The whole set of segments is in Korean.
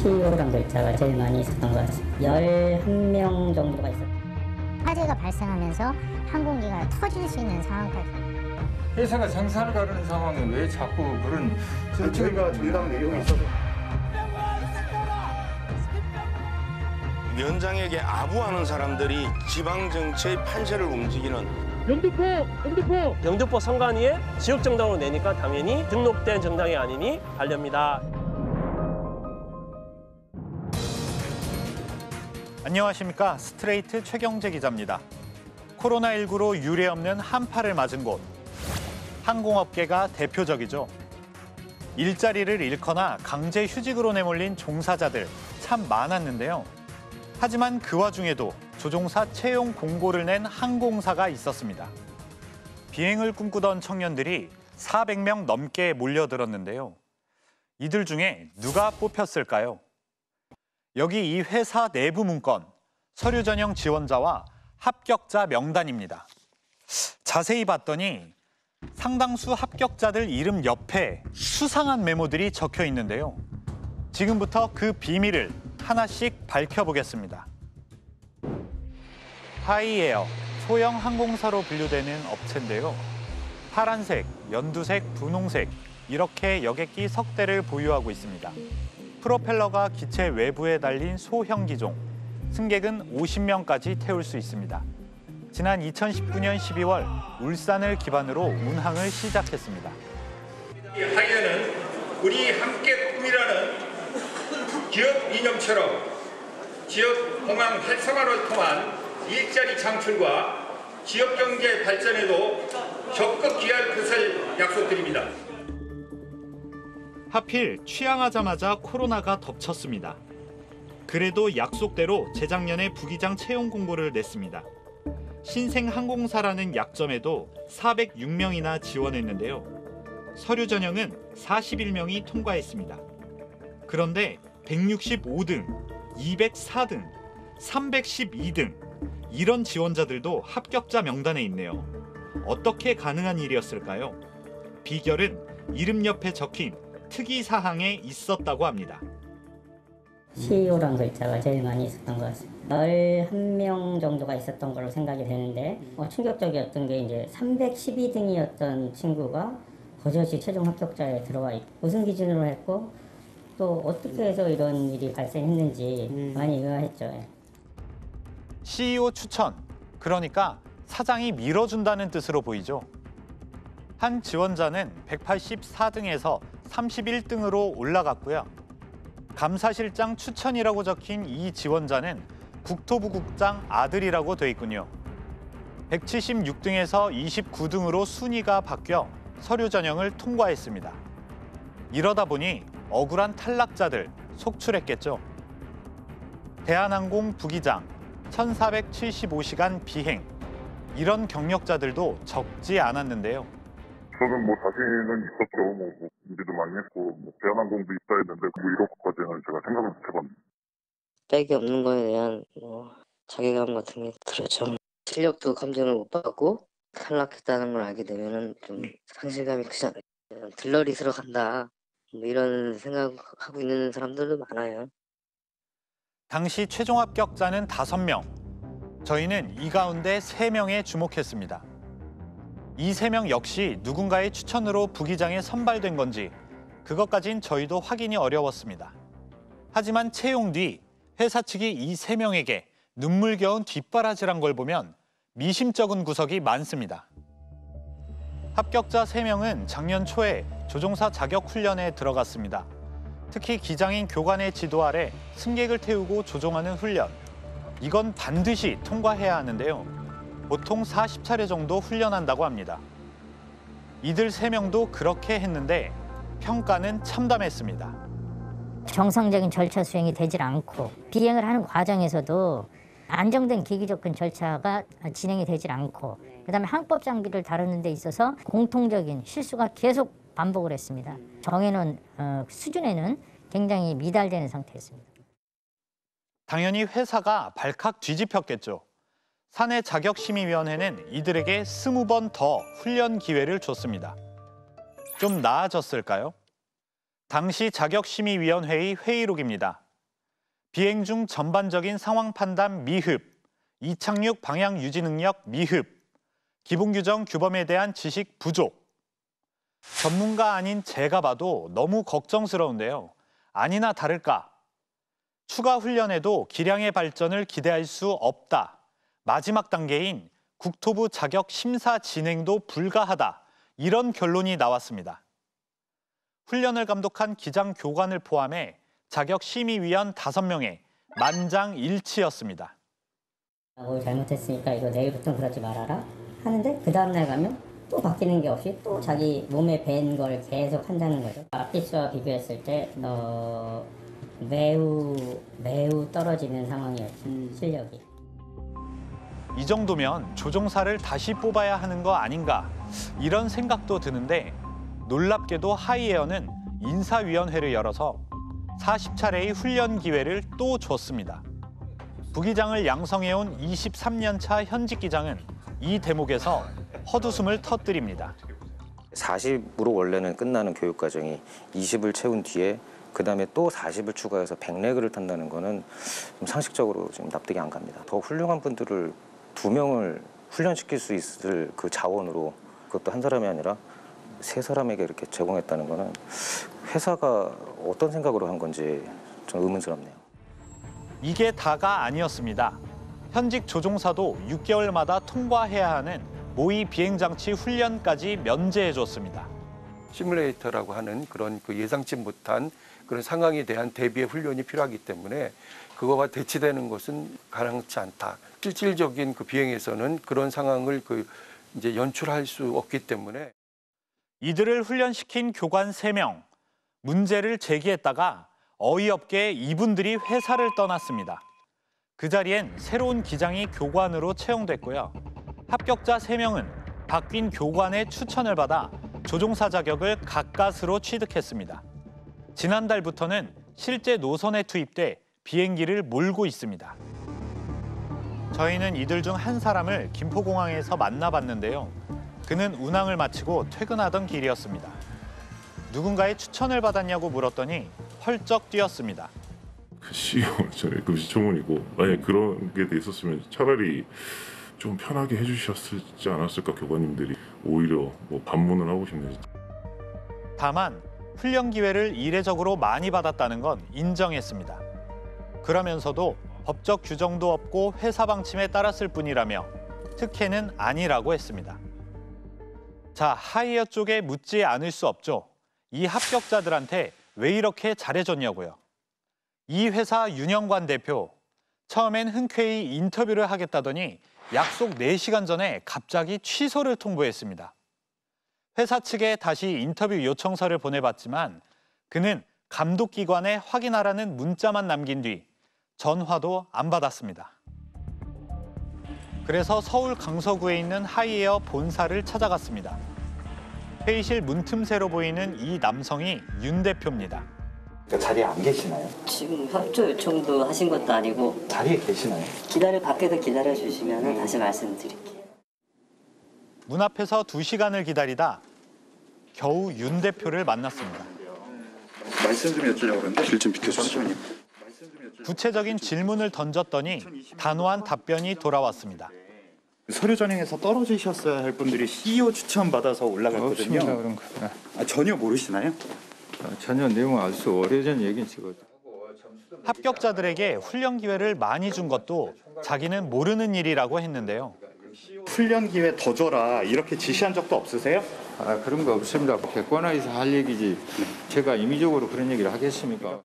CEO란 글자가 제일 많이 있었던 것 같습니다. 11명 정도가 있었어요. 화재가 발생하면서 항공기가 터질 수 있는 상황까지. 회사가 생산을 가르는 상황에 왜 자꾸 그런 저희가 정당 내용이 있어서 위원장에게 아부하는 사람들이 지방 정치의 판세를 움직이는 영등포 선관위에 지역 정당으로 내니까 당연히 등록된 정당이 아니니 반려입니다. 안녕하십니까. 스트레이트 최경재 기자입니다. 코로나19로 유례없는 한파를 맞은 곳. 항공업계가 대표적이죠. 일자리를 잃거나 강제 휴직으로 내몰린 종사자들 참 많았는데요. 하지만 그 와중에도 조종사 채용 공고를 낸 항공사가 있었습니다. 비행을 꿈꾸던 청년들이 400명 넘게 몰려들었는데요. 이들 중에 누가 뽑혔을까요? 여기 이 회사 내부 문건, 서류 전형 지원자와 합격자 명단입니다. 자세히 봤더니 상당수 합격자들 이름 옆에 수상한 메모들이 적혀 있는데요. 지금부터 그 비밀을 하나씩 밝혀보겠습니다. 하이에어, 소형 항공사로 분류되는 업체인데요. 파란색, 연두색, 분홍색 이렇게 여객기 석 대를 보유하고 있습니다. 프로펠러가 기체 외부에 달린 소형 기종, 승객은 50명까지 태울 수 있습니다. 지난 2019년 12월 울산을 기반으로 운항을 시작했습니다. 하이에는 우리 함께 꿈이라는 기업 이념처럼 지역 공항 활성화를 통한 일자리 창출과 지역 경제 발전에도 적극 기여할 것을 약속드립니다. 하필 취항하자마자 코로나가 덮쳤습니다. 그래도 약속대로 재작년에 부기장 채용 공고를 냈습니다. 신생항공사라는 약점에도 406명이나 지원했는데요. 서류 전형은 41명이 통과했습니다. 그런데 165등, 204등, 312등 이런 지원자들도 합격자 명단에 있네요. 어떻게 가능한 일이었을까요? 비결은 이름 옆에 적힌 특이사항에 있었다고 합니다. CEO란 글자가 제일 많이 있었던 것 같습니다. 11명 정도가 있었던 걸로 생각이 되는데 충격적이었던 게 이제 312등이었던 친구가 버젓이 최종 합격자에 들어와 있고 무슨 기준으로 했고 또 어떻게 해서 이런 일이 발생했는지 많이 의아했죠. CEO 추천, 그러니까 사장이 밀어준다는 뜻으로 보이죠. 한 지원자는 184등에서 31등으로 올라갔고요. 감사실장 추천이라고 적힌 이 지원자는 국토부 국장 아들이라고 돼 있군요. 176등에서 29등으로 순위가 바뀌어 서류 전형을 통과했습니다. 이러다 보니 억울한 탈락자들 속출했겠죠. 대한항공 부기장 1475시간 비행 이런 경력자들도 적지 않았는데요. 저는 자신은 있었죠. 준비도 많이 했고 대한항공도 입사했는데 이런 것까지는 제가 생각을 못 해봤는데. 백이 없는 거에 대한 자괴감 같은 게 들었죠. 실력도 검증을 못 받고 탈락했다는 걸 알게 되면은 좀 상실감이 크지 않아요. 들러리 들어간다 이런 생각하고 있는 사람들도 많아요. 당시 최종 합격자는 5명. 저희는 이 가운데 3명에 주목했습니다. 이 3명 역시 누군가의 추천으로 부기장에 선발된 건지 그것까진 저희도 확인이 어려웠습니다. 하지만 채용 뒤 회사 측이 이 3명에게 눈물겨운 뒷바라지란 걸 보면 미심쩍은 구석이 많습니다. 합격자 3명은 작년 초에 조종사 자격 훈련에 들어갔습니다. 특히 기장인 교관의 지도 아래 승객을 태우고 조종하는 훈련. 이건 반드시 통과해야 하는데요. 보통 40차례 정도 훈련한다고 합니다. 이들 3명도 그렇게 했는데 평가는 참담했습니다. 정상적인 절차 수행이 되질 않고 비행을 하는 과정에서도 안정된 기기 접근 절차가 진행이 되질 않고 그다음에 항법 장비를 다루는 데 있어서 공통적인 실수가 계속 반복을 했습니다. 정해놓은 수준에는 굉장히 미달되는 상태였습니다. 당연히 회사가 발칵 뒤집혔겠죠. 사내 자격심의위원회는 이들에게 20번 더 훈련 기회를 줬습니다. 좀 나아졌을까요? 당시 자격심의위원회의 회의록입니다. 비행 중 전반적인 상황 판단 미흡, 이착륙 방향 유지 능력 미흡, 기본 규정 규범에 대한 지식 부족. 전문가 아닌 제가 봐도 너무 걱정스러운데요. 아니나 다를까. 추가 훈련에도 기량의 발전을 기대할 수 없다. 마지막 단계인 국토부 자격 심사 진행도 불가하다. 이런 결론이 나왔습니다. 훈련을 감독한 기장 교관을 포함해 자격 심의위원 5명의 만장일치였습니다. 잘못했으니까 이거 내일부터 그러지 말아라 하는데 그 다음날 가면 또 바뀌는 게 없이 또 자기 몸에 밴 걸 계속 한다는 거죠. 앞기수와 비교했을 때 매우 떨어지는 상황이었죠. 실력이. 이 정도면 조종사를 다시 뽑아야 하는 거 아닌가 이런 생각도 드는데 놀랍게도 하이에어는 인사위원회를 열어서 40차례의 훈련 기회를 또 줬습니다. 부기장을 양성해온 23년 차 현직 기장은 이 대목에서 헛웃음을 터뜨립니다. 40으로 원래는 끝나는 교육 과정이 20을 채운 뒤에 그다음에 또 40을 추가해서 100레그를 탄다는 거는 좀 상식적으로 좀 납득이 안 갑니다. 더 훌륭한 분들을 2명을 훈련시킬 수 있을 그 자원으로 그것도 한 사람이 아니라 3사람에게 이렇게 제공했다는 거는 회사가 어떤 생각으로 한 건지 좀 의문스럽네요. 이게 다가 아니었습니다. 현직 조종사도 6개월마다 통과해야 하는 모의 비행장치 훈련까지 면제해줬습니다. 시뮬레이터라고 하는 그런 예상치 못한 그런 상황에 대한 대비의 훈련이 필요하기 때문에 그거와 대치되는 것은 가능치 않다. 실질적인 그 비행에서는 그런 상황을 이제 연출할 수 없기 때문에. 이들을 훈련시킨 교관 3명. 문제를 제기했다가 어이없게 이분들이 회사를 떠났습니다. 그 자리엔 새로운 기장이 교관으로 채용됐고요. 합격자 3명은 바뀐 교관의 추천을 받아 조종사 자격을 가까스로 취득했습니다. 지난달부터는 실제 노선에 투입돼 비행기를 몰고 있습니다. 저희는 이들 중 한 사람을 김포공항에서 만나봤는데요. 그는 운항을 마치고 퇴근하던 길이었습니다. 누군가의 추천을 받았냐고 물었더니 펄쩍 뛰었습니다. CEO 그 시청문이고 만약에 그런 게 돼 있었으면 차라리 좀 편하게 해주셨지 않았을까 교관님들이 오히려 반문을 하고 싶네요. 다만 훈련 기회를 이례적으로 많이 받았다는 건 인정했습니다. 그러면서도 법적 규정도 없고 회사 방침에 따랐을 뿐이라며 특혜는 아니라고 했습니다. 자, 하이에어 쪽에 묻지 않을 수 없죠. 이 합격자들한테 왜 이렇게 잘해줬냐고요. 이 회사 윤영관 대표, 처음엔 흔쾌히 인터뷰를 하겠다더니 약속 4시간 전에 갑자기 취소를 통보했습니다. 회사 측에 다시 인터뷰 요청서를 보내봤지만 그는 감독기관에 확인하라는 문자만 남긴 뒤 전화도 안 받았습니다. 그래서 서울 강서구에 있는 하이에어 본사를 찾아갔습니다. 회의실 문틈새로 보이는 이 남성이 윤 대표입니다. 자리에 안 계시나요? 지금 협조 요청도 하신 것도 아니고 자리에 계시나요? 밖에서 기다려주시면 다시 말씀드릴게요. 문 앞에서 2시간을 기다리다 겨우 윤 대표를 만났습니다. 말씀 좀 여쭈려고 그러는데 길 좀 비켜주시죠. 구체적인 질문을 던졌더니 단호한 답변이 돌아왔습니다. 서류 전형에서 떨어지셨어야 할 분들이 CEO 추천 받아서 올라갔거든요. 없습니다, 그런 거. 전혀 모르시나요? 전혀 내용을 알 수 오래전 얘기지거든. 합격자들에게 훈련 기회를 많이 준 것도 자기는 모르는 일이라고 했는데요. 훈련 기회 더 줘라 이렇게 지시한 적도 없으세요? 그런 거 없습니다. 객관화해서 할 얘기지. 제가 임의적으로 그런 얘기를 하겠습니까?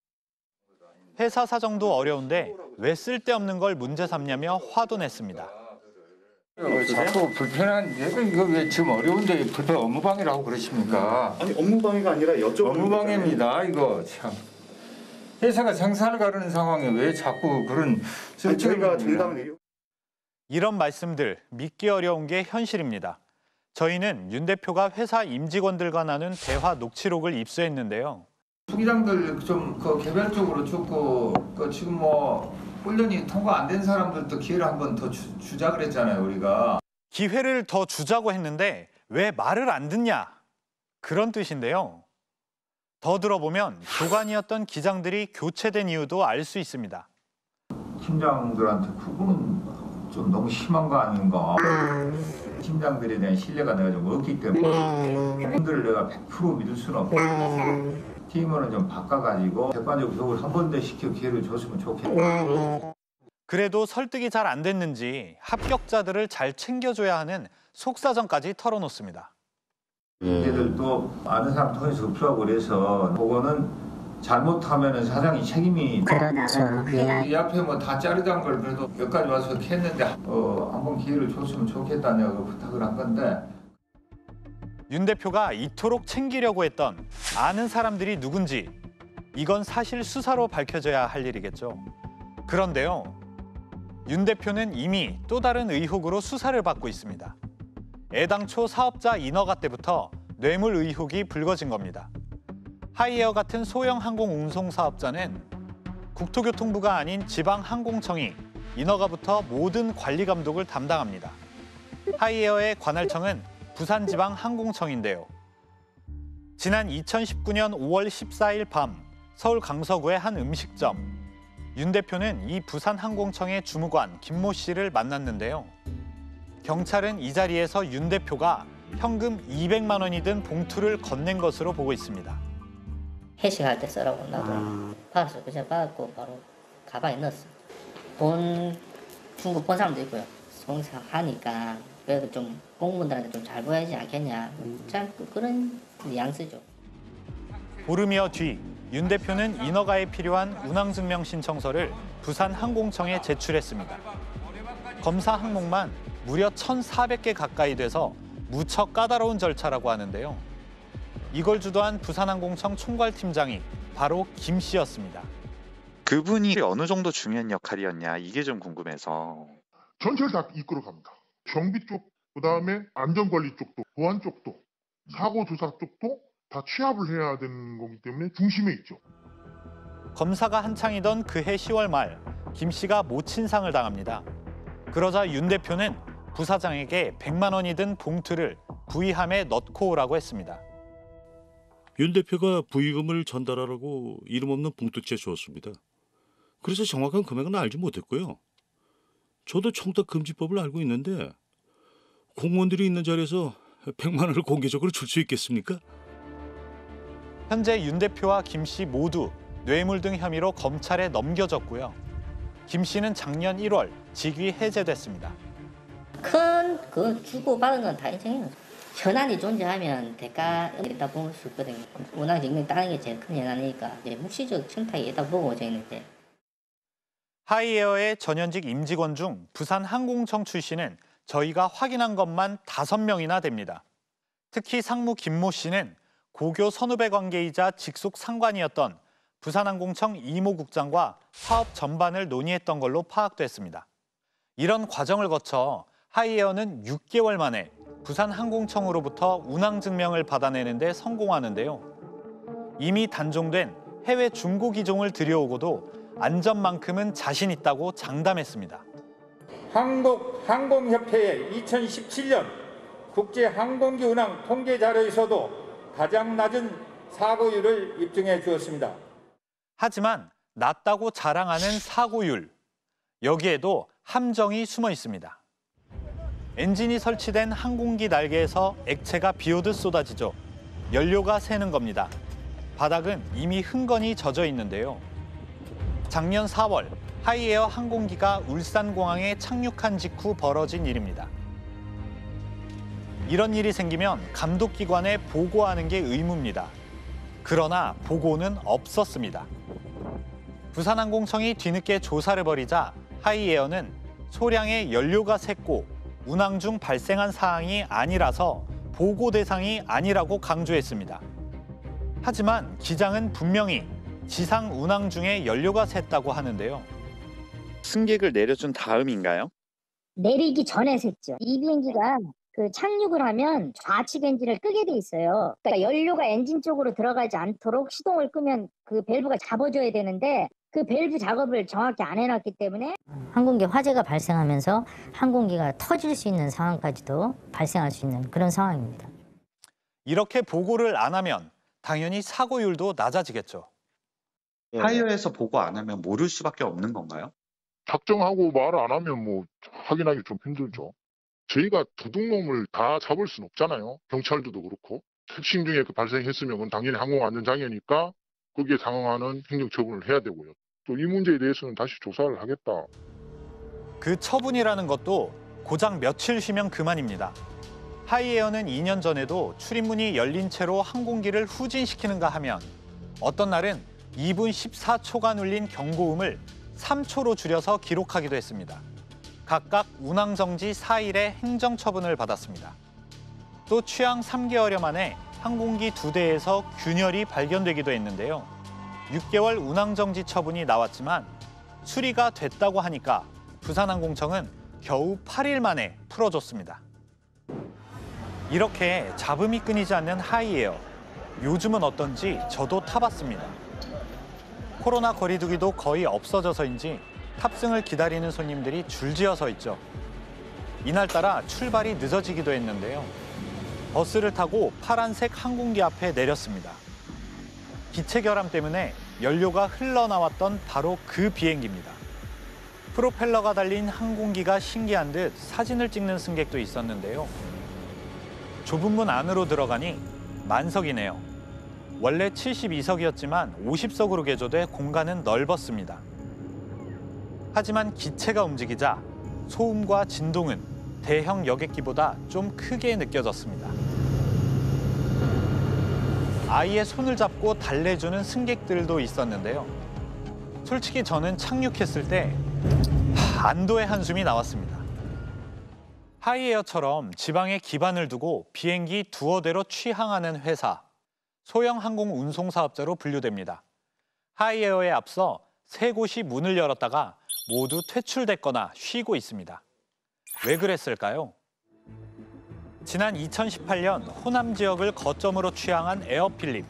회사 사정도 어려운데 왜 쓸데없는 걸 문제 삼냐며 화도 냈습니다. 자꾸 불편한 이거 왜 지금 어려운데 불편 업무방해라고 그러십니까? 아니 업무방해가 아니라 여쭤보는 업무방해입니다. 이거 참. 회사가 생산을 가르는 상황에 왜 자꾸 그런 저희가 정당을 이런 말씀들 믿기 어려운 게 현실입니다. 저희는 윤 대표가 회사 임직원들과 나눈 대화 녹취록을 입수했는데요. 부기장들 좀 개별적으로 주고 지금 훈련이 통과 안 된 사람들도 기회를 한번 더 주자 그랬잖아요, 우리가. 기회를 더 주자고 했는데 왜 말을 안 듣냐? 그런 뜻인데요. 더 들어보면 교관이었던 기장들이 교체된 이유도 알 수 있습니다. 팀장들한테 그건 좀 너무 심한 거 아닌가. 팀장들에 대한 신뢰가 내가 좀 없기 때문에 팀들을 내가 100% 믿을 수는 없고 팀원은 좀 바꿔가지고 객관적 교육을 한 번 더 시켜 기회를 줬으면 좋겠다. 그래도 설득이 잘 안 됐는지 합격자들을 잘 챙겨줘야 하는 속사정까지 털어놓습니다. 걔들도 아는 사람 통해서 급수하고 그래서 그거는 잘못하면은 사장이 책임이 그렇죠. 이 앞에 뭐 다 자르던 걸 그래도 여기까지 와서 했는데 한번 기회를 줬으면 좋겠다 내가 부탁을 한 건데. 윤 대표가 이토록 챙기려고 했던 아는 사람들이 누군지 이건 사실 수사로 밝혀져야 할 일이겠죠. 그런데요. 윤 대표는 이미 또 다른 의혹으로 수사를 받고 있습니다. 애당초 사업자 인허가 때부터 뇌물 의혹이 불거진 겁니다. 하이에어 같은 소형 항공 운송 사업자는 국토교통부가 아닌 지방항공청이 인허가부터 모든 관리 감독을 담당합니다. 하이에어의 관할청은 부산지방항공청인데요. 지난 2019년 5월 14일 밤 서울 강서구의 한 음식점. 윤 대표는 이 부산항공청의 주무관 김모 씨를 만났는데요. 경찰은 이 자리에서 윤 대표가 현금 200만 원이 든 봉투를 건넨 것으로 보고 있습니다. 회식할 때 쓰라고 나도 받았어. 그냥 받았고 바로 가방에 넣었어. 중국 본 사람도 있고요. 송사하니까 그래도 좀 공무원들한테 좀 잘 보여야지 않겠냐. 잘 그런 뉘앙스죠. 보름여 뒤 윤 대표는 인허가에 필요한 운항증명 신청서를 부산항공청에 제출했습니다. 검사 항목만 무려 1,400개 가까이 돼서 무척 까다로운 절차라고 하는데요. 이걸 주도한 부산항공청 총괄팀장이 바로 김 씨였습니다. 그분이 어느 정도 중요한 역할이었냐 이게 좀 궁금해서. 전체를 다 이끌어갑니다. 경비 쪽, 그다음에 안전관리 쪽도, 보안 쪽도, 사고조사 쪽도 다 취합을 해야 되는 거기 때문에 중심에 있죠. 검사가 한창이던 그해 10월 말 김 씨가 모친상을 당합니다. 그러자 윤 대표는 부사장에게 100만 원이 든 봉투를 부의함에 넣고 오라고 했습니다. 윤 대표가 부의금을 전달하라고 이름 없는 봉투째 주었습니다. 그래서 정확한 금액은 알지 못했고요. 저도 청탁금지법을 알고 있는데 공무원들이 있는 자리에서 100만 원을 공개적으로 줄 수 있겠습니까? 현재 윤 대표와 김 씨 모두 뇌물 등 혐의로 검찰에 넘겨졌고요. 김 씨는 작년 1월 직위 해제됐습니다. 그 주고 받은 건 다 인정해요. 현안이 존재하면 대가 있다 볼 수 있거든요. 운항증명 따는 게 제일 큰 현안이니까 이제 묵시적 청탁이 있다 보고 저희는 이제. 하이에어의 전현직 임직원 중 부산항공청 출신은 저희가 확인한 것만 5명이나 됩니다. 특히 상무 김모 씨는 고교 선후배 관계이자 직속 상관이었던 부산항공청 이모 국장과 사업 전반을 논의했던 걸로 파악됐습니다. 이런 과정을 거쳐 하이에어는 6개월 만에 부산항공청으로부터 운항증명을 받아내는 데 성공하는데요. 이미 단종된 해외 중고기종을 들여오고도 안전만큼은 자신 있다고 장담했습니다. 한국항공협회의 2017년 국제항공기 운항 통계 자료에서도 가장 낮은 사고율을 입증해 주었습니다. 하지만 낮다고 자랑하는 사고율. 여기에도 함정이 숨어 있습니다. 엔진이 설치된 항공기 날개에서 액체가 비오듯 쏟아지죠. 연료가 새는 겁니다. 바닥은 이미 흥건히 젖어 있는데요. 작년 4월 하이에어 항공기가 울산공항에 착륙한 직후 벌어진 일입니다. 이런 일이 생기면 감독기관에 보고하는 게 의무입니다. 그러나 보고는 없었습니다. 부산항공청이 뒤늦게 조사를 벌이자 하이에어는 소량의 연료가 샜고 운항 중 발생한 사항이 아니라서 보고 대상이 아니라고 강조했습니다. 하지만 기장은 분명히 지상 운항 중에 연료가 샜다고 하는데요. 승객을 내려준 다음인가요? 내리기 전에 샜죠. 이 비행기가 착륙을 하면 좌측 엔진을 끄게 돼 있어요. 그러니까 연료가 엔진 쪽으로 들어가지 않도록 시동을 끄면 그 밸브가 잡아줘야 되는데 그 밸브 작업을 정확히 안 해놨기 때문에 항공기 화재가 발생하면서 항공기가 터질 수 있는 상황까지도 발생할 수 있는 그런 상황입니다. 이렇게 보고를 안 하면 당연히 사고율도 낮아지겠죠. 하이어에서 보고 안 하면 모를 수밖에 없는 건가요? 작정하고 말을 안 하면 뭐 확인하기 좀 힘들죠. 저희가 도둑놈을 다 잡을 수는 없잖아요. 경찰들도 그렇고. 택시 중에 발생했으면 그건 당연히 항공안전장애니까 거기에 상응하는 행정처분을 해야 되고요. 또 이 문제에 대해서는 다시 조사를 하겠다. 그 처분이라는 것도 고작 며칠 쉬면 그만입니다. 하이에어는 2년 전에도 출입문이 열린 채로 항공기를 후진시키는가 하면 어떤 날은 2분 14초간 울린 경고음을 3초로 줄여서 기록하기도 했습니다. 각각 운항정지 4일의 행정처분을 받았습니다. 또 취항 3개월여 만에 항공기 2대에서 균열이 발견되기도 했는데요. 6개월 운항정지 처분이 나왔지만 수리가 됐다고 하니까 부산항공청은 겨우 8일 만에 풀어줬습니다. 이렇게 잡음이 끊이지 않는 하이에어. 요즘은 어떤지 저도 타봤습니다. 코로나 거리두기도 거의 없어져서인지 탑승을 기다리는 손님들이 줄지어 서 있죠. 이날따라 출발이 늦어지기도 했는데요. 버스를 타고 파란색 항공기 앞에 내렸습니다. 기체 결함 때문에 연료가 흘러나왔던 바로 그 비행기입니다. 프로펠러가 달린 항공기가 신기한 듯 사진을 찍는 승객도 있었는데요. 좁은 문 안으로 들어가니 만석이네요. 원래 72석이었지만 50석으로 개조돼 공간은 넓었습니다. 하지만 기체가 움직이자 소음과 진동은 대형 여객기보다 좀 크게 느껴졌습니다. 아이의 손을 잡고 달래주는 승객들도 있었는데요. 솔직히 저는 착륙했을 때 안도의 한숨이 나왔습니다. 하이에어처럼 지방에 기반을 두고 비행기 두어 대로 취항하는 회사, 소형 항공 운송 사업자로 분류됩니다. 하이에어에 앞서 3곳이 문을 열었다가 모두 퇴출됐거나 쉬고 있습니다. 왜 그랬을까요? 지난 2018년 호남 지역을 거점으로 취항한 에어필립.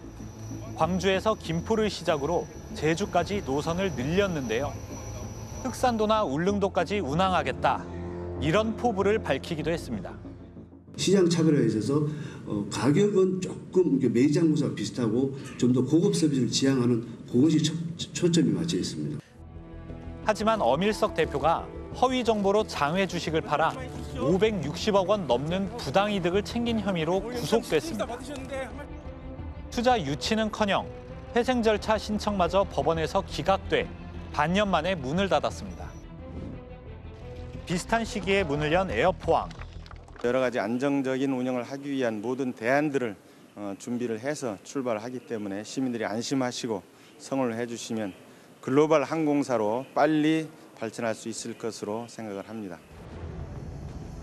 광주에서 김포를 시작으로 제주까지 노선을 늘렸는데요. 흑산도나 울릉도까지 운항하겠다. 이런 포부를 밝히기도 했습니다. 시장 차별화에 있어서 가격은 조금 매장구사 비슷하고 좀 더 고급 서비스를 지향하는 그것이 초점이 맞춰 있습니다. 하지만 엄일석 대표가 허위 정보로 장외 주식을 팔아 560억 원 넘는 부당이득을 챙긴 혐의로 구속됐습니다. 투자 유치는커녕 회생 절차 신청마저 법원에서 기각돼 반년 만에 문을 닫았습니다. 비슷한 시기에 문을 연 에어포항. 여러 가지 안정적인 운영을 하기 위한 모든 대안들을 준비를 해서 출발을 하기 때문에 시민들이 안심하시고 성원을 해주시면 글로벌 항공사로 빨리 발전할 수 있을 것으로 생각을 합니다.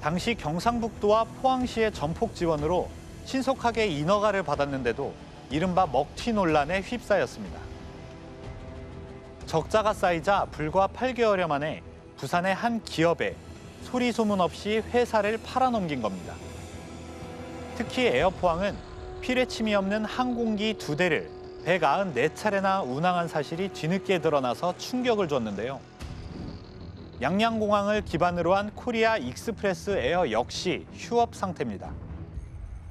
당시 경상북도와 포항시의 전폭 지원으로 신속하게 인허가를 받았는데도 이른바 먹튀 논란에 휩싸였습니다. 적자가 쌓이자 불과 8개월여 만에 부산의 한 기업에 소리 소문 없이 회사를 팔아넘긴 겁니다. 특히 에어포항은 피뢰침이 없는 항공기 2대를 194차례나 운항한 사실이 뒤늦게 드러나서 충격을 줬는데요. 양양공항을 기반으로 한 코리아 익스프레스 에어 역시 휴업 상태입니다.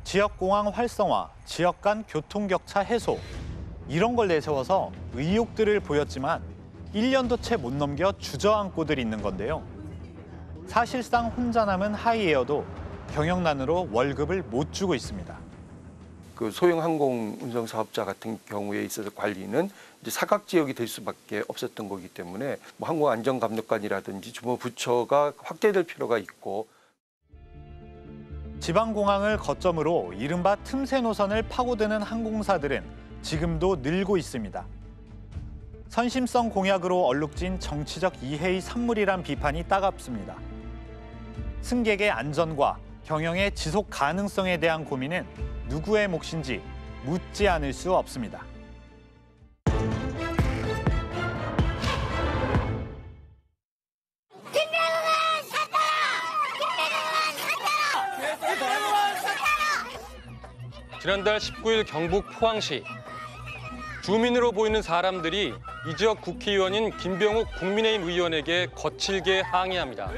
지역공항 활성화, 지역 간 교통격차 해소, 이런 걸 내세워서 의욕들을 보였지만 1년도 채 못 넘겨 주저앉고들 있는 건데요. 사실상 혼자 남은 하이에어도 경영난으로 월급을 못 주고 있습니다. 그 소형 항공 운송 사업자 같은 경우에 있어서 관리는 이제 사각 지역이 될 수밖에 없었던 거기 때문에 뭐 항공안전감독관이라든지 주무 부처가 확대될 필요가 있고. 지방공항을 거점으로 이른바 틈새 노선을 파고드는 항공사들은 지금도 늘고 있습니다. 선심성 공약으로 얼룩진 정치적 이해의 산물이란 비판이 따갑습니다. 승객의 안전과 경영의 지속 가능성에 대한 고민은 누구의 몫인지 묻지 않을 수 없습니다. 지난달 19일 경북 포항시 주민으로 보이는 사람들이 이 지역 국회의원인 김병욱 국민의힘 의원에게 거칠게 항의합니다.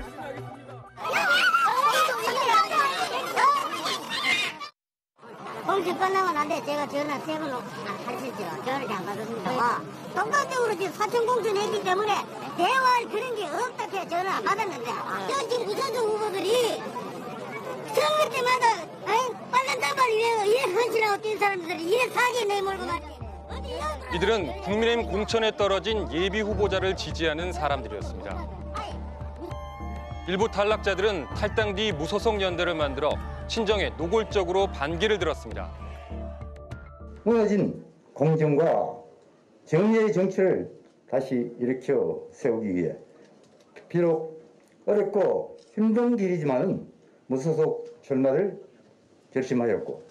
공식 끝나고 난데 제가 전화 3번 하시죠. 전화를 안 받았습니다. 독단적으로 지금 사천공천 했기 때문에 대화할 그런 게 없다고 해서 전화 안 받았는데 지금 무소속 후보들이 선거 때마다 빨간 다발 이래 헌신하고 뛴 사람들이 이래 사기에 내몰고 말이야. 이들은 국민의힘 공천에 떨어진 예비 후보자를 지지하는 사람들이었습니다. 일부 탈락자들은 탈당 뒤 무소속 연대를 만들어 친정에 노골적으로 반기를 들었습니다. 무너진 공정과 정의의 정치를 다시 일으켜 세우기 위해 비록 어렵고 힘든 길이지만 무소속 출마를 결심하였고,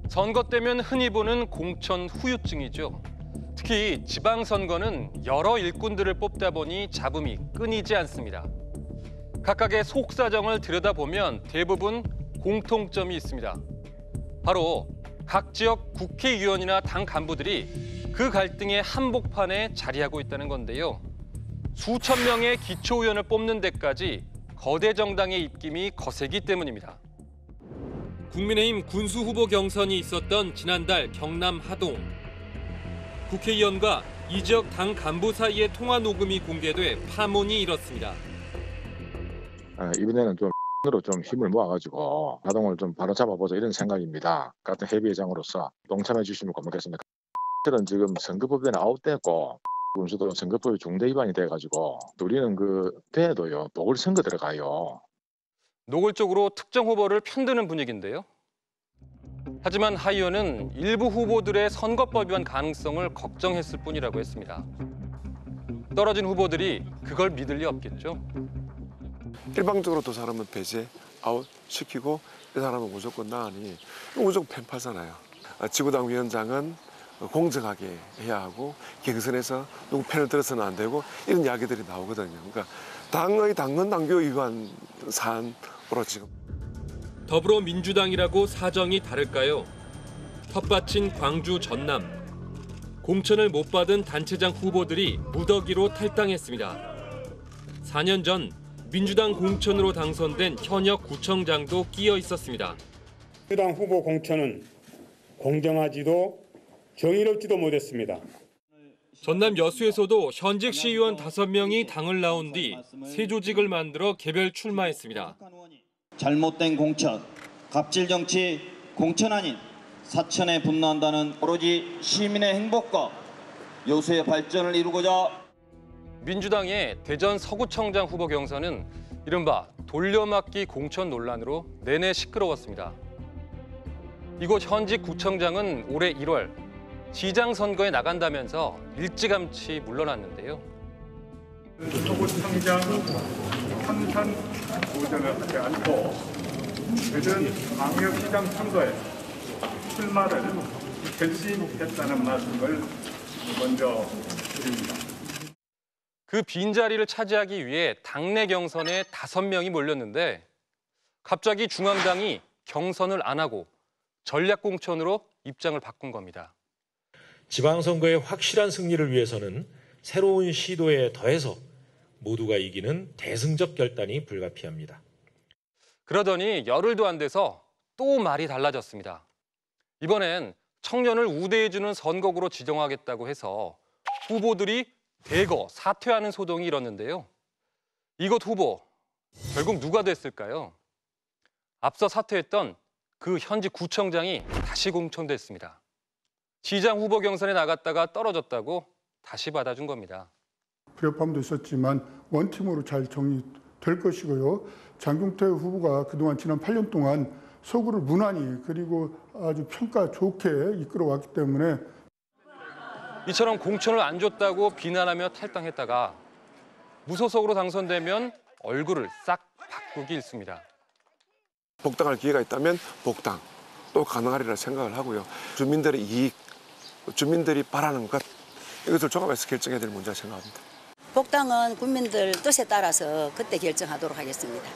선거 때면 흔히 보는 공천 후유증이죠. 특히 지방선거는 여러 일꾼들을 뽑다 보니 잡음이 끊이지 않습니다. 각각의 속사정을 들여다보면 대부분 공통점이 있습니다. 바로 각 지역 국회의원이나 당 간부들이 그 갈등의 한복판에 자리하고 있다는 건데요. 수천 명의 기초의원을 뽑는 데까지 거대 정당의 입김이 거세기 때문입니다. 국민의힘 군수 후보 경선이 있었던 지난달 경남 하동. 국회의원과 이 지역 당 간부 사이의 통화 녹음이 공개돼 파문이 일었습니다. 이번에는 으로 좀 힘을 모아가지고 하동을 좀 바로 잡아보자 이런 생각입니다. 같은 협의회장으로서 동참해 주시면 고맙겠습니다. 들은 지금 선거법에 아웃됐고 군수도 선거법이 중대 위반이 돼가지고 우리는 돼도요 보궐선거 들어가요. 노골적으로 특정 후보를 편드는 분위기인데요. 하지만 하 의원은 일부 후보들의 선거법 위반 가능성을 걱정했을 뿐이라고 했습니다. 떨어진 후보들이 그걸 믿을 리 없겠죠. 일방적으로 또 사람은 배제, 아웃 시키고 이 사람은 무조건 나으니 무조건 편파잖아요. 지구당 위원장은 공정하게 해야 하고 경선에서 누구 편을 들어서는 안 되고 이런 이야기들이 나오거든요. 그러니까 당의 당헌 당규 위반 사안으로 지금. 더불어민주당이라고 사정이 다를까요? 텃밭인 광주 전남. 공천을 못 받은 단체장 후보들이 무더기로 탈당했습니다. 4년 전 민주당 공천으로 당선된 현역 구청장도 끼어 있었습니다. 민주당 후보 공천은 공정하지도 정의롭지도 못했습니다. 전남 여수에서도 현직 시의원 5명이 당을 나온 뒤 새 조직을 만들어 개별 출마했습니다. 잘못된 공천, 갑질 정치, 공천 아닌 사천에 분노한다는 오로지 시민의 행복과 여수의 발전을 이루고자 민주당의 대전 서구청장 후보 경선은 이른바 돌려막기 공천 논란으로 내내 시끄러웠습니다. 이곳 현직 구청장은 올해 1월 시장 선거에 나간다면서 일찌감치 물러났는데요. 서구청장 한산 도전을 하지 않고 대전 광역시장 선거에 출마를 결심했다는 말씀을 먼저 드립니다. 그 빈자리를 차지하기 위해 당내 경선에 5명이 몰렸는데 갑자기 중앙당이 경선을 안 하고 전략공천으로 입장을 바꾼 겁니다. 지방선거의 확실한 승리를 위해서는 새로운 시도에 더해서 모두가 이기는 대승적 결단이 불가피합니다. 그러더니 열흘도 안 돼서 또 말이 달라졌습니다. 이번엔 청년을 우대해주는 선거구로 지정하겠다고 해서 후보들이 대거 사퇴하는 소동이 일었는데요. 이곳 후보, 결국 누가 됐을까요? 앞서 사퇴했던 그 현직 구청장이 다시 공천됐습니다. 시장 후보 경선에 나갔다가 떨어졌다고 다시 받아준 겁니다. 불협화음도 있었지만 원팀으로 잘 정리될 것이고요. 장경태 후보가 그동안 지난 8년 동안 서구를 무난히 그리고 아주 평가 좋게 이끌어왔기 때문에 이처럼 공천을 안 줬다고 비난하며 탈당했다가 무소속으로 당선되면 얼굴을 싹 바꾸기 일쑤입니다. 복당할 기회가 있다면 복당 또 가능하리라 생각을 하고요. 주민들의 이익, 주민들이 바라는 것 이것을 종합해서 결정해야 될 문제라 생각합니다. 복당은 국민들 뜻에 따라서 그때 결정하도록 하겠습니다.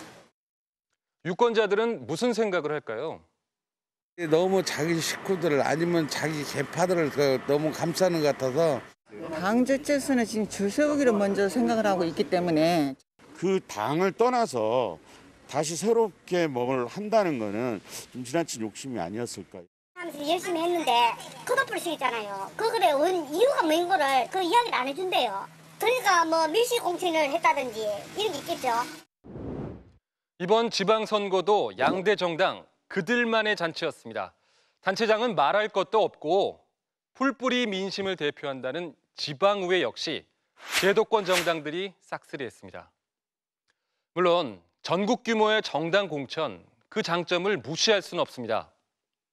유권자들은 무슨 생각을 할까요? 너무 자기 식구들을 아니면 자기 계파들을 너무 감싸는 것 같아서 당 자체에서는 지금 줄 세우기를 먼저 생각을 하고 있기 때문에 그 당을 떠나서 다시 새롭게 뭘 한다는 거는 좀 지나친 욕심이 아니었을까요? 열심히 했는데 컷오프를 시켰잖아요. 그거에 이유가 뭐인 거를 그 이야기를 안 해준대요. 그러니까 뭐 밀실 공천을 했다든지 이런 게 있겠죠. 이번 지방선거도 양대 정당 그들만의 잔치였습니다. 단체장은 말할 것도 없고 풀뿌리 민심을 대표한다는 지방의회 역시 제도권 정당들이 싹쓸이했습니다. 물론 전국 규모의 정당 공천, 그 장점을 무시할 수는 없습니다.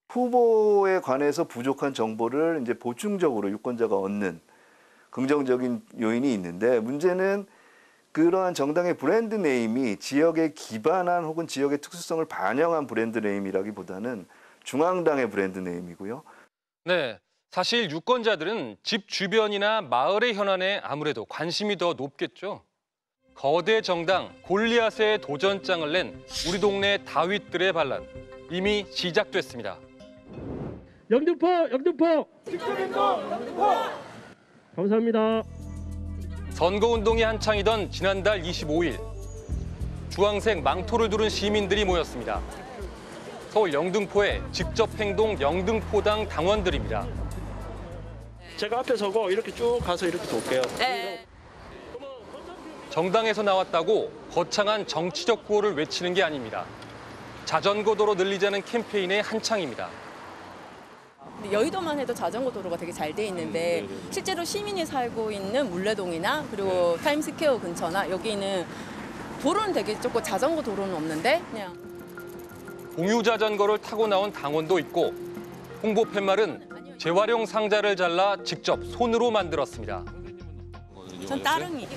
후보에 관해서 부족한 정보를 이제 보충적으로 유권자가 얻는 긍정적인 요인이 있는데, 문제는 그러한 정당의 브랜드 네임이 지역에 기반한 혹은 지역의 특수성을 반영한 브랜드 네임이라기보다는 중앙당의 브랜드 네임이고요. 네, 사실 유권자들은 집 주변이나 마을의 현안에 아무래도 관심이 더 높겠죠. 거대 정당 골리앗의 도전장을 낸 우리 동네 다윗들의 반란, 이미 시작됐습니다. 영등포! 감사합니다. 선거운동이 한창이던 지난달 25일, 주황색 망토를 두른 시민들이 모였습니다. 서울 영등포의 직접행동 영등포당 당원들입니다. 제가 앞에 서고 이렇게 쭉 가서 이렇게 돌게요. 네. 정당에서 나왔다고 거창한 정치적 구호를 외치는 게 아닙니다. 자전거 도로 늘리자는 캠페인의 한창입니다. 여의도만 해도 자전거 도로가 되게 잘 돼 있는데 실제로 시민이 살고 있는 물레동이나 그리고 타임스퀘어 근처나 여기는 도로는 되게 좁고 자전거 도로는 없는데 그냥 공유 자전거를 타고 나온 당원도 있고 홍보 팻말은 재활용 상자를 잘라 직접 손으로 만들었습니다. 전 따릉이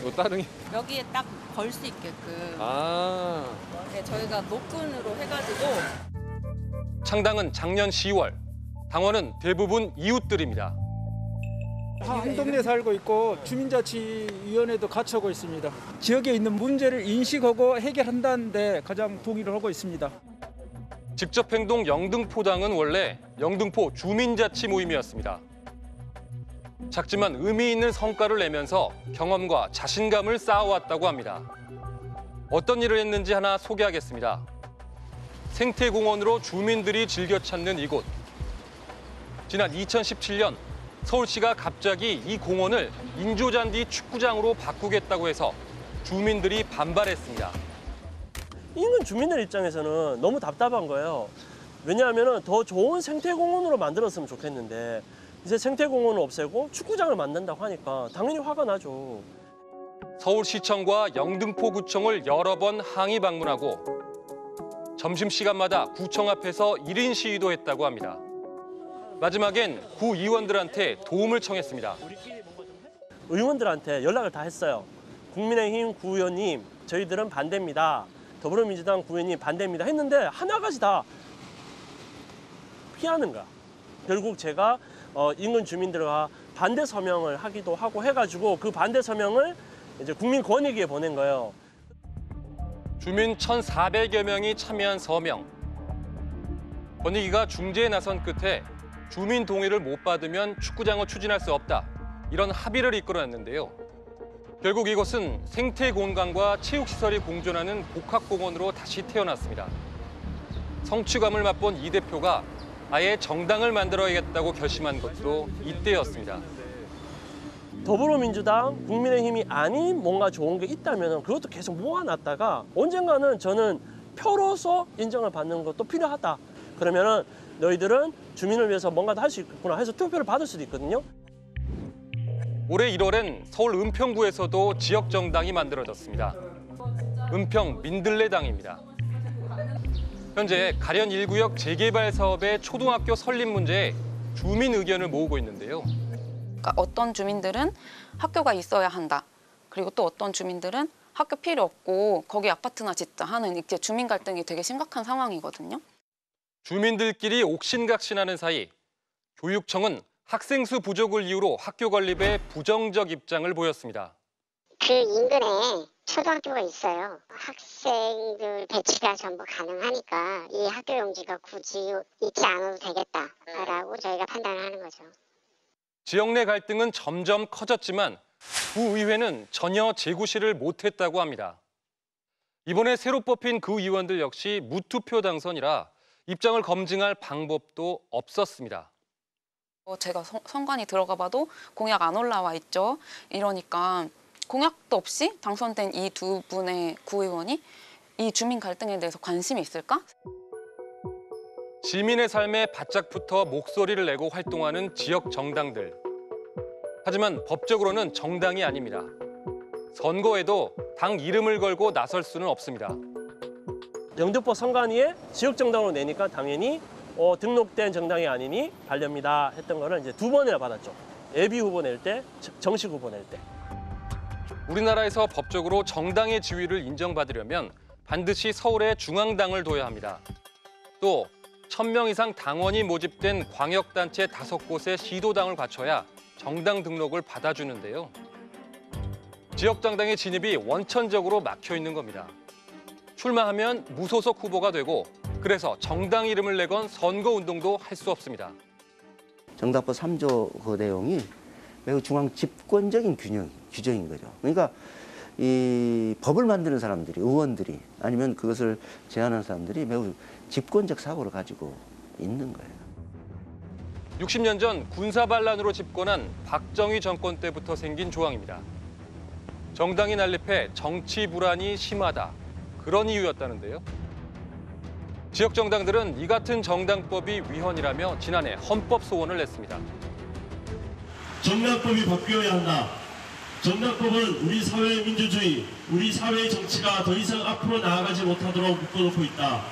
이거 따릉이? 여기에 딱 걸 수 있게끔 네, 저희가 노끈으로 해가지고 창당은 작년 10월, 당원은 대부분 이웃들입니다. 한 동네에 살고 있고 주민자치위원회도 같이 하고 있습니다. 지역에 있는 문제를 인식하고 해결한다는데 가장 동의를 하고 있습니다. 직접행동 영등포당은 원래 영등포 주민자치 모임이었습니다. 작지만 의미 있는 성과를 내면서 경험과 자신감을 쌓아왔다고 합니다. 어떤 일을 했는지 하나 소개하겠습니다. 생태공원으로 주민들이 즐겨 찾는 이곳. 지난 2017년 서울시가 갑자기 이 공원을 인조잔디 축구장으로 바꾸겠다고 해서 주민들이 반발했습니다. 인근 주민들 입장에서는 너무 답답한 거예요. 왜냐하면 더 좋은 생태공원으로 만들었으면 좋겠는데 이제 생태공원을 없애고 축구장을 만든다고 하니까 당연히 화가 나죠. 서울시청과 영등포구청을 여러 번 항의 방문하고 점심시간마다 구청 앞에서 1인 시위도 했다고 합니다. 마지막엔 구의원들한테 도움을 청했습니다. 의원들한테 연락을 다 했어요. 국민의힘 구의원님, 저희들은 반대입니다. 더불어민주당 구의원님 반대입니다. 했는데 하나같이 다 피하는 거야. 결국 제가 인근 주민들과 반대 서명을 하기도 하고 해가지고 그 반대 서명을 이제 국민권익위에 보낸 거예요. 주민 1,400여 명이 참여한 서명. 권익위가 중재에 나선 끝에 주민 동의를 못 받으면 축구장을 추진할 수 없다. 이런 합의를 이끌어냈는데요. 결국 이곳은 생태공간과 체육시설이 공존하는 복합공원으로 다시 태어났습니다. 성취감을 맛본 이 대표가 아예 정당을 만들어야겠다고 결심한 것도 이때였습니다. 더불어민주당, 국민의힘이 아닌 뭔가 좋은 게 있다면 그것도 계속 모아놨다가 언젠가는 저는 표로서 인정을 받는 것도 필요하다. 그러면은 너희들은 주민을 위해서 뭔가 할 수 있구나 해서 투표를 받을 수도 있거든요. 올해 1월엔 서울 은평구에서도 지역 정당이 만들어졌습니다. 은평 민들레당입니다. 현재 가련 1구역 재개발 사업의 초등학교 설립 문제에 주민 의견을 모으고 있는데요. 그러니까 어떤 주민들은 학교가 있어야 한다. 그리고 또 어떤 주민들은 학교 필요 없고 거기 아파트나 짓자 하는 이제 주민 갈등이 되게 심각한 상황이거든요. 주민들끼리 옥신각신하는 사이 교육청은 학생 수 부족을 이유로 학교 건립에 부정적 입장을 보였습니다. 그 인근에 초등학교가 있어요. 학생들 배치가 전부 가능하니까 이 학교 용지가 굳이 있지 않아도 되겠다라고 저희가 판단을 하는 거죠. 지역 내 갈등은 점점 커졌지만 구의회는 전혀 재구시를 못했다고 합니다. 이번에 새로 뽑힌 구의원들 역시 무투표 당선이라 입장을 검증할 방법도 없었습니다. 제가 선관위 들어가 봐도 공약 안 올라와 있죠. 이러니까 공약도 없이 당선된 이 두 분의 구의원이 이 주민 갈등에 대해서 관심이 있을까? 시민의 삶에 바짝 붙어 목소리를 내고 활동하는 지역 정당들. 하지만 법적으로는 정당이 아닙니다. 선거에도 당 이름을 걸고 나설 수는 없습니다. 영등포 선관위에 지역 정당으로 내니까 당연히 등록된 정당이 아니니 반려입니다 했던 거를 이제 2번이나 받았죠. 예비 후보 낼 때, 정식 후보 낼 때. 우리나라에서 법적으로 정당의 지위를 인정받으려면 반드시 서울에 중앙당을 둬야 합니다. 또 1000명 이상 당원이 모집된 광역단체 5곳의 시도당을 갖춰야 정당 등록을 받아주는데요. 지역정당의 진입이 원천적으로 막혀 있는 겁니다. 출마하면 무소속 후보가 되고 그래서 정당 이름을 내건 선거운동도 할 수 없습니다. 정당법 3조 그 내용이 매우 중앙 집권적인 규정인 거죠. 그러니까 이 법을 만드는 사람들이, 의원들이 아니면 그것을 제안하는 사람들이 매우 집권적 사고를 가지고 있는 거예요. 60년 전 군사 반란으로 집권한 박정희 정권 때부터 생긴 조항입니다. 정당이 난립해 정치 불안이 심하다. 그런 이유였다는데요. 지역 정당들은 이 같은 정당법이 위헌이라며 지난해 헌법 소원을 냈습니다. 정당법이 바뀌어야 한다. 정당법은 우리 사회의 민주주의, 우리 사회의 정치가 더 이상 앞으로 나아가지 못하도록 묶어놓고 있다.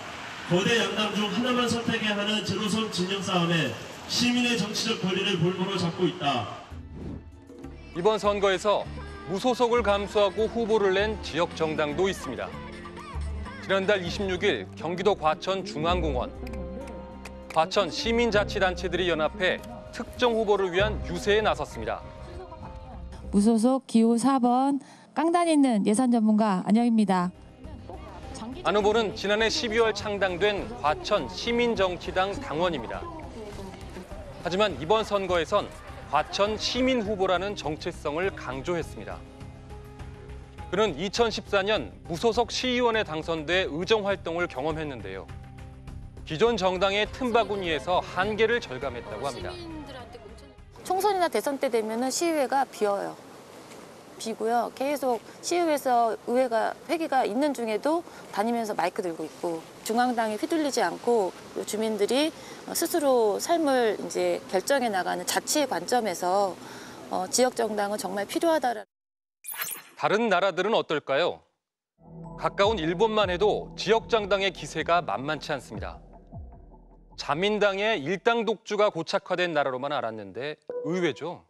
거대 양당 중 하나만 선택해야 하는 제로섬 진영 싸움에 시민의 정치적 권리를 볼모로 잡고 있다. 이번 선거에서 무소속을 감수하고 후보를 낸 지역 정당도 있습니다. 지난달 26일 경기도 과천 중앙공원. 과천 시민자치단체들이 연합해 특정 후보를 위한 유세에 나섰습니다. 무소속 기호 4번 깡단 있는 예산 전문가 안영입니다. 안 후보는 지난해 12월 창당된 과천 시민정치당 당원입니다. 하지만 이번 선거에선 과천 시민 후보라는 정체성을 강조했습니다. 그는 2014년 무소속 시의원에 당선돼 의정 활동을 경험했는데요. 기존 정당의 틈바구니에서 한계를 절감했다고 합니다. 총선이나 대선 때 되면은 시의회가 비어요. 비고요. 계속 시의회에서 회기가 있는 중에도 다니면서 마이크 들고 있고 중앙당에 휘둘리지 않고 주민들이 스스로 삶을 이제 결정해 나가는 자치의 관점에서 지역 정당은 정말 필요하다라는. 다른 나라들은 어떨까요? 가까운 일본만 해도 지역 정당의 기세가 만만치 않습니다. 자민당의 일당 독주가 고착화된 나라로만 알았는데 의외죠.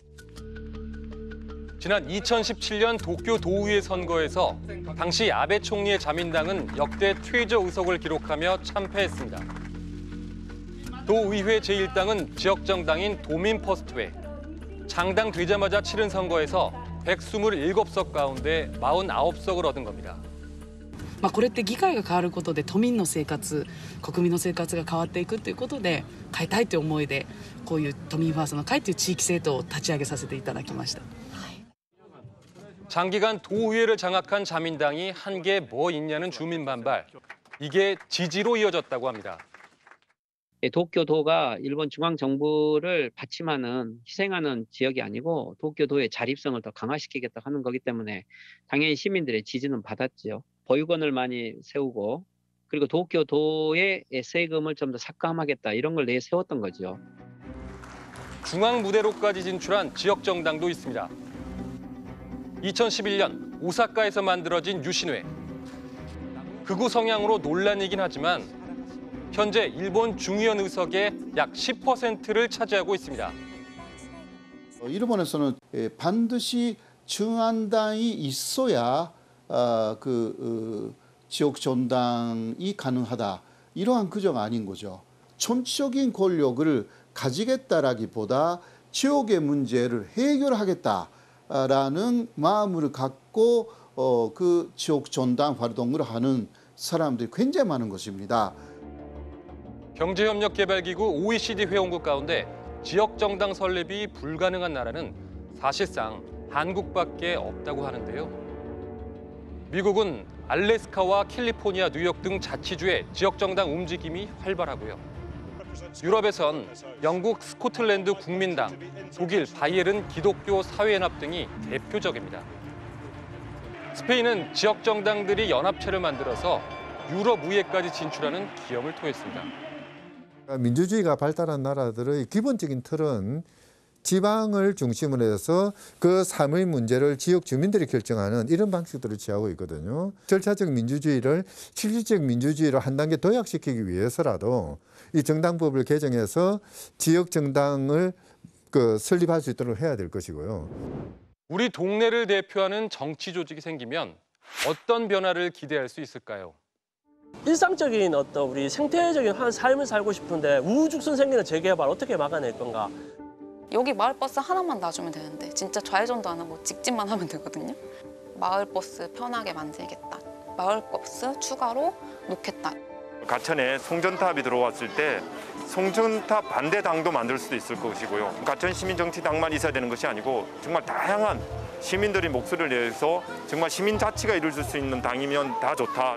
지난 2017년 도쿄 도의회 선거에서 당시 아베 총리의 자민당은 역대 최저 의석을 기록하며 참패했습니다. 도의회 제1당은 지역 정당인 도민퍼스트회. 장당되자마자 치른 선거에서 127석 가운데 49석을 얻은 겁니다. これって議会が変わることで都民の生活、国民の生活が変わっていくということで変えたいという思いでこういう都民ファーストの会という地域政党を立ち上げさせていただきました。 장기간 도의회를 장악한 자민당이 한 게 뭐 있냐는 주민 반발. 이게 지지로 이어졌다고 합니다. 도쿄도가 일본 중앙정부를 받침하는, 희생하는 지역이 아니고 도쿄도의 자립성을 더 강화시키겠다 하는 거기 때문에 당연히 시민들의 지지는 받았죠. 보육원을 많이 세우고 그리고 도쿄도의 세금을 좀 더 삭감하겠다 이런 걸 내세웠던 거죠. 중앙 무대로까지 진출한 지역 정당도 있습니다. 2011년 오사카에서 만들어진 유신회. 극우 성향으로 논란이긴 하지만 현재 일본 중의원 의석의 약 10%를 차지하고 있습니다. 일본에서는 반드시 중앙당이 있어야 지역 정당이 가능하다. 이러한 규정이 아닌 거죠. 정치적인 권력을 가지겠다라기보다 지역의 문제를 해결하겠다라는 마음을 갖고 그 지역 정당 활동을 하는 사람들이 굉장히 많은 것입니다. 경제협력개발기구 OECD 회원국 가운데 지역 정당 설립이 불가능한 나라는 사실상 한국밖에 없다고 하는데요. 미국은 알래스카와 캘리포니아, 뉴욕 등 자치주의 지역정당 움직임이 활발하고요. 유럽에선 영국 스코틀랜드 국민당, 독일 바이에른 기독교 사회연합 등이 대표적입니다. 스페인은 지역정당들이 연합체를 만들어서 유럽 의회까지 진출하는 기염을 토했습니다. 민주주의가 발달한 나라들의 기본적인 틀은 지방을 중심으로 해서 그 삶의 문제를 지역 주민들이 결정하는 이런 방식들을 취하고 있거든요. 절차적 민주주의를 실질적 민주주의로 한 단계 도약시키기 위해서라도 이 정당법을 개정해서 지역 정당을 설립할 수 있도록 해야 될 것이고요. 우리 동네를 대표하는 정치 조직이 생기면 어떤 변화를 기대할 수 있을까요? 일상적인 어떤 우리 생태적인 한 삶을 살고 싶은데 우후죽순 생기는 재개발 어떻게 막아낼 건가? 여기 마을버스 하나만 놔주면 되는데 진짜 좌회전도 안 하고 직진만 하면 되거든요. 마을버스 편하게 만들겠다. 마을버스 추가로 놓겠다. 가천에 송전탑이 들어왔을 때 송전탑 반대당도 만들 수도 있을 것이고요. 가천 시민정치당만 있어야 되는 것이 아니고 정말 다양한 시민들이 목소리를 내서 정말 시민자치가 이루어질 수 있는 당이면 다 좋다.